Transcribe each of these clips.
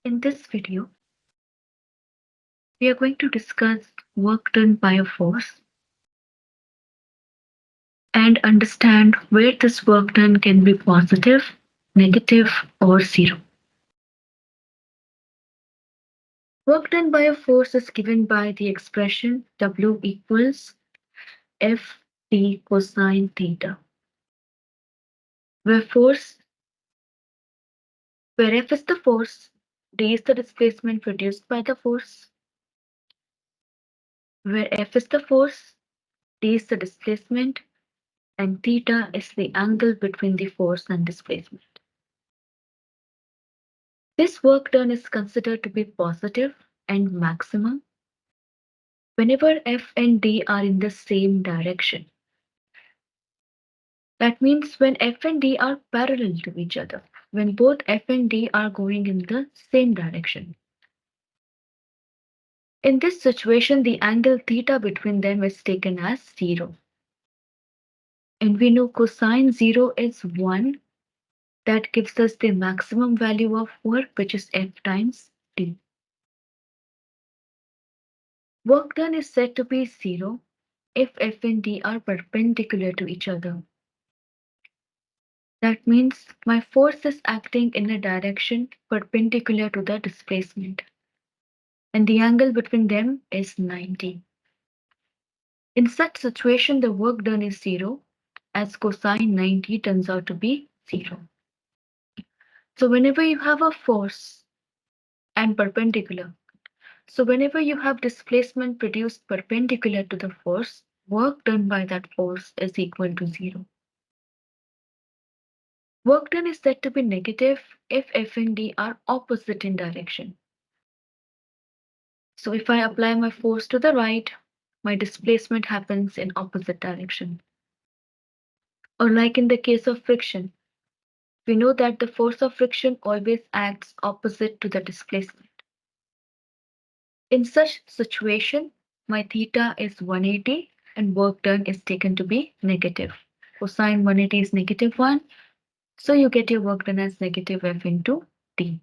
In this video, we are going to discuss work done by a force and understand where this work done can be positive, negative, or zero. Work done by a force is given by the expression W equals F t cosine theta, where force, where F is the force, d is the displacement produced by the force, where F is the force, d is the displacement, and theta is the angle between the force and displacement. This work done is considered to be positive and maximum whenever F and D are in the same direction. That means when F and D are parallel to each other, when both F and D are going in the same direction. In this situation, the angle theta between them is taken as 0. And we know cosine 0 is 1. That gives us the maximum value of work, which is F times D. Work done is said to be 0 if F and D are perpendicular to each other. That means my force is acting in a direction perpendicular to the displacement, and the angle between them is 90. In such situation, the work done is 0, as cosine 90 turns out to be 0. So whenever you have a force and perpendicular, so whenever you have displacement produced perpendicular to the force, work done by that force is equal to 0. Work done is said to be negative if F and D are opposite in direction. So if I apply my force to the right, my displacement happens in opposite direction. Or like in the case of friction, we know that the force of friction always acts opposite to the displacement. In such situation, my theta is 180 and work done is taken to be negative. Cosine 180 is negative 1, so you get your work done as negative F into D.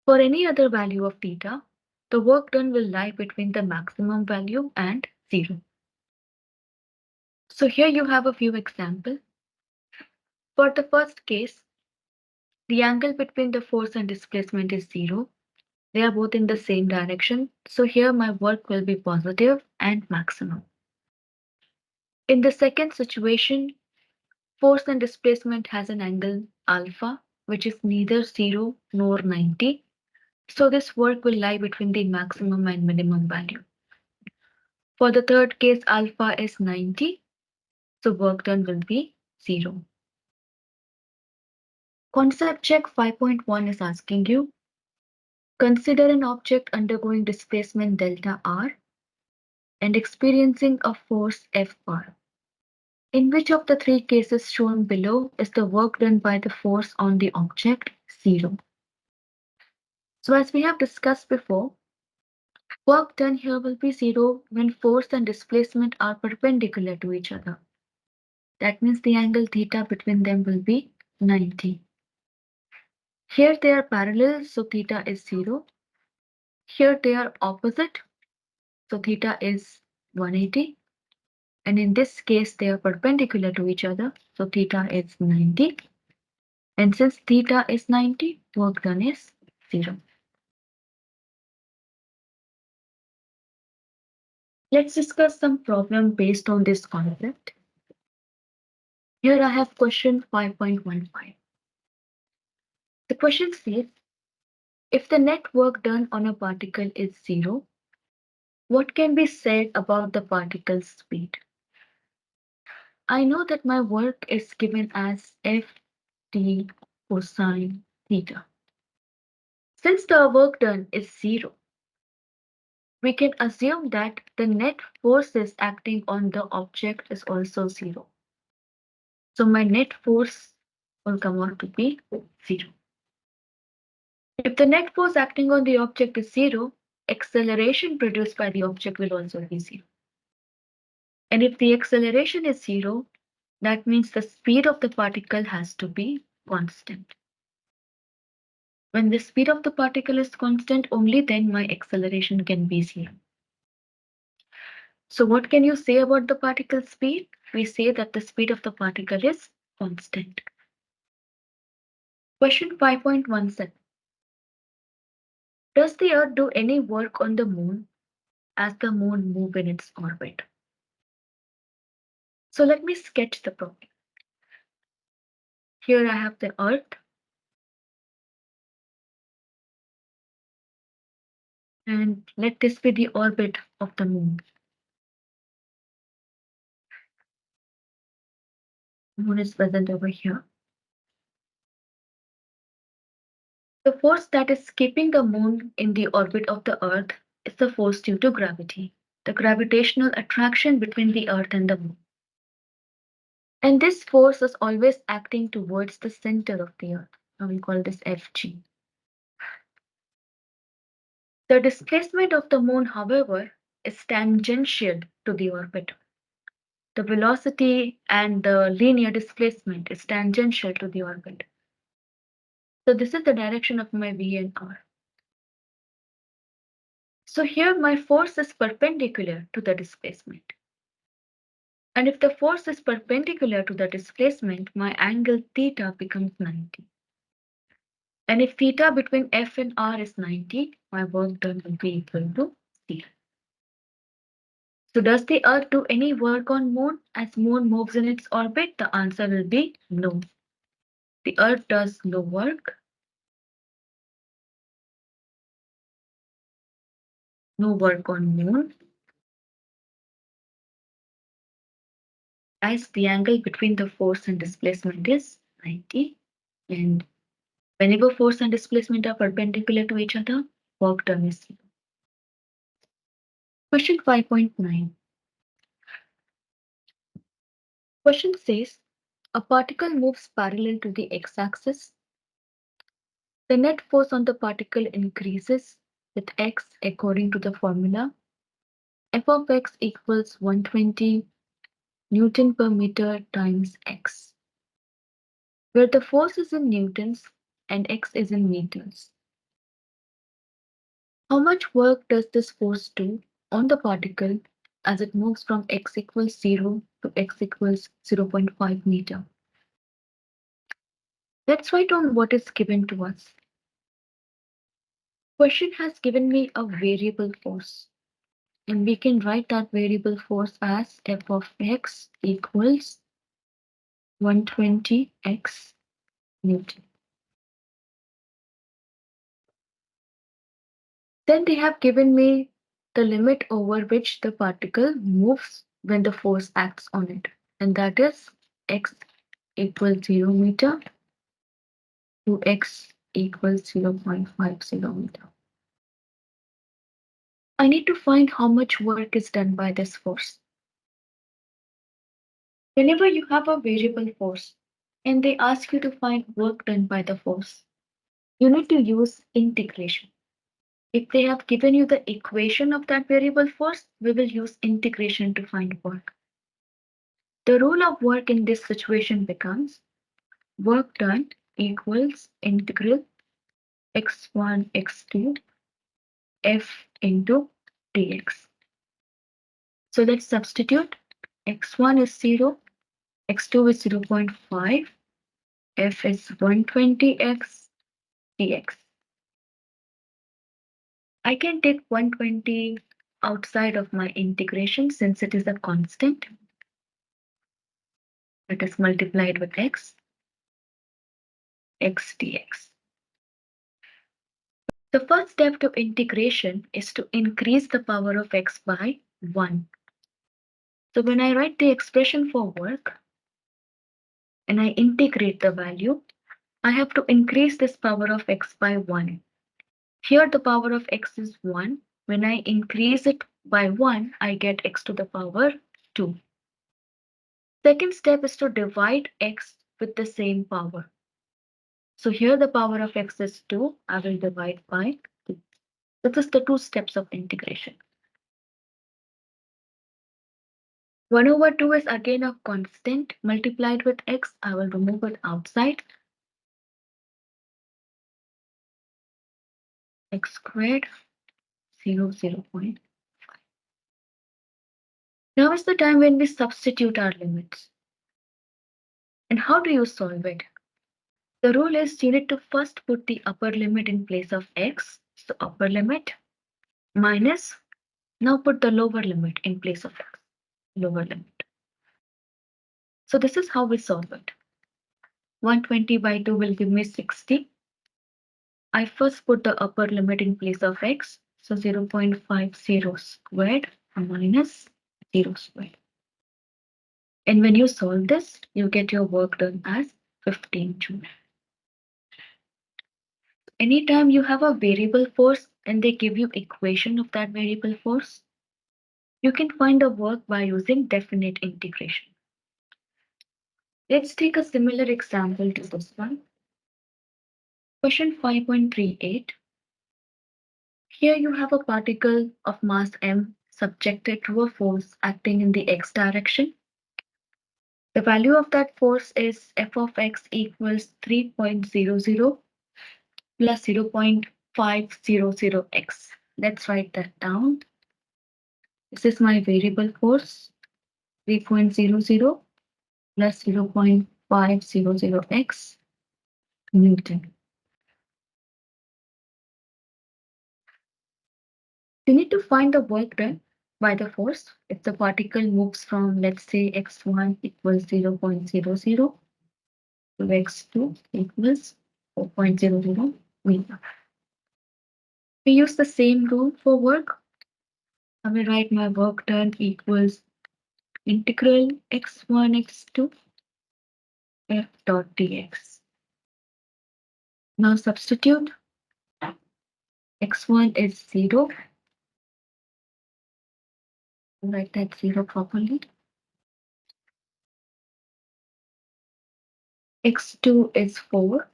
For any other value of theta, the work done will lie between the maximum value and 0. So here you have a few examples. For the first case, the angle between the force and displacement is 0. They are both in the same direction, so here my work will be positive and maximum. In the second situation, force and displacement has an angle alpha, which is neither 0 nor 90. So this work will lie between the maximum and minimum value. For the third case, alpha is 90, so work done will be 0. Concept check 5.1 is asking you, consider an object undergoing displacement delta r and experiencing a force F bar. In which of the three cases shown below is the work done by the force on the object 0? So as we have discussed before, work done here will be 0 when force and displacement are perpendicular to each other. That means the angle theta between them will be 90. Here they are parallel, so theta is 0. Here they are opposite, so theta is 180. And in this case, they are perpendicular to each other, so theta is 90. And since theta is 90, work done is 0. Let's discuss some problem based on this concept. Here I have question 5.15. The question says, if the net work done on a particle is 0, what can be said about the particle's speed? I know that my work is given as F t cosine theta. Since the work done is 0, we can assume that the net forces acting on the object is also 0. So my net force will come out to be 0. If the net force acting on the object is 0, acceleration produced by the object will also be 0. And if the acceleration is 0, that means the speed of the particle has to be constant. When the speed of the particle is constant, only then my acceleration can be zero. So what can you say about the particle speed? We say that the speed of the particle is constant. Question 5.17. Does the Earth do any work on the Moon as the Moon moves in its orbit? So let me sketch the problem. Here I have the Earth, and let this be the orbit of the Moon. The Moon is present over here. The force that is keeping the Moon in the orbit of the Earth is the force due to gravity, the gravitational attraction between the Earth and the Moon. And this force is always acting towards the center of the Earth. Now we call this Fg. The displacement of the Moon, however, is tangential to the orbit. The velocity and the linear displacement is tangential to the orbit. So this is the direction of my V and R. So here my force is perpendicular to the displacement. And if the force is perpendicular to the displacement, my angle theta becomes 90. And if theta between F and R is 90, my work done will be equal to 0. So does the Earth do any work on Moon as Moon moves in its orbit? The answer will be no. The Earth does no work. No work on Moon, as the angle between the force and displacement is 90. And whenever force and displacement are perpendicular to each other, work done is 0. Question 5.9. Question says, a particle moves parallel to the x-axis. The net force on the particle increases with x according to the formula f of x equals 120 Newton per meter times x, where the force is in newtons and x is in meters. How much work does this force do on the particle as it moves from x equals 0 to x equals 0.5 meter? Let's write on what is given to us. Question has given me a variable force, and we can write that variable force as f of x equals 120 x Newton. Then they have given me the limit over which the particle moves when the force acts on it, and that is x equals 0 meter to x equals 0.50 meter. I need to find how much work is done by this force. Whenever you have a variable force and they ask you to find work done by the force, you need to use integration. If they have given you the equation of that variable force, we will use integration to find work. The rule of work in this situation becomes work done equals integral x1 x2 f into dx. So let's substitute. X1 is 0, x2 is 0.5, f is 120x dx. I can take 120 outside of my integration since it is a constant. It is multiplied with x dx. The first step to integration is to increase the power of x by 1. So when I write the expression for work and I integrate the value, I have to increase this power of x by 1. Here the power of x is 1. When I increase it by 1, I get x to the power 2. Second step is to divide x with the same power. So here the power of x is 2. I will divide by 2. This is the two steps of integration. 1 over 2 is again a constant multiplied with x. I will remove it outside. x squared 0.5. Now is the time when we substitute our limits. And how do you solve it? The rule is you need to first put the upper limit in place of x. So upper limit minus, now put the lower limit in place of x, lower limit. So this is how we solve it. 120 by 2 will give me 60. I first put the upper limit in place of x. So 0.50 squared minus 0 squared. And when you solve this, you get your work done as 15 Joule. Anytime you have a variable force and they give you equation of that variable force, you can find the work by using definite integration. Let's take a similar example to this one. Question 5.38. Here you have a particle of mass m subjected to a force acting in the x direction. The value of that force is f of x equals 3.00 plus 0.500x. Let's write that down. This is my variable force, 3.00 plus 0.500x Newton. You need to find the work done by the force if the particle moves from, let's say, x1 equals 0.00 to x2 equals 4.00 meter. We use the same rule for work. I will write my work done equals integral x1 x2 f dot dx. Now substitute. X1 is 0. Write that 0 properly. X2 is 4.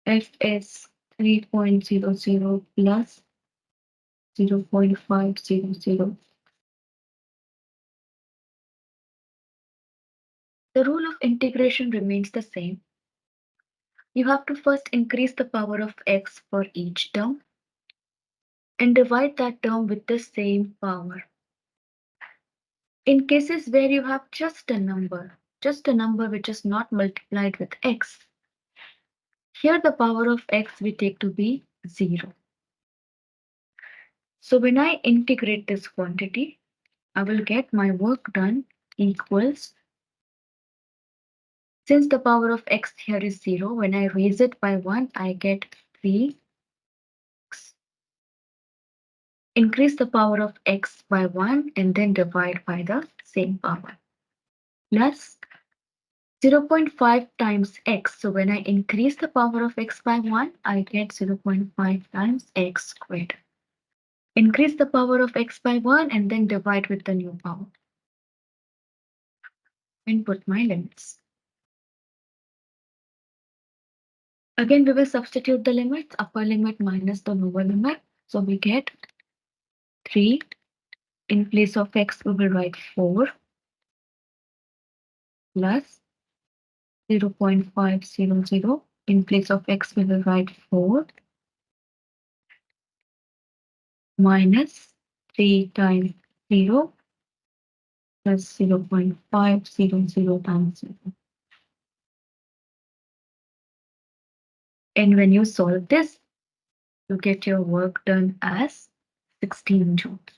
F is 3.00 plus 0.500. The rule of integration remains the same. You have to first increase the power of x for each term and divide that term with the same power. In cases where you have just a number which is not multiplied with x, here the power of x we take to be 0. So when I integrate this quantity, I will get my work done equals, since the power of x here is 0, when I raise it by 1, I get 3x. Increase the power of x by 1 and then divide by the same power. Plus 0.5 times x. So when I increase the power of x by 1, I get 0.5 times x squared. Increase the power of x by 1 and then divide with the new power. And put my limits. Again, we will substitute the limits, upper limit minus the lower limit. So we get 3. In place of x, we will write 4 plus 0.500. In place of x, we will write 4 minus 3 times 0 plus 0.500 times 0. And when you solve this, you get your work done as 16 joules.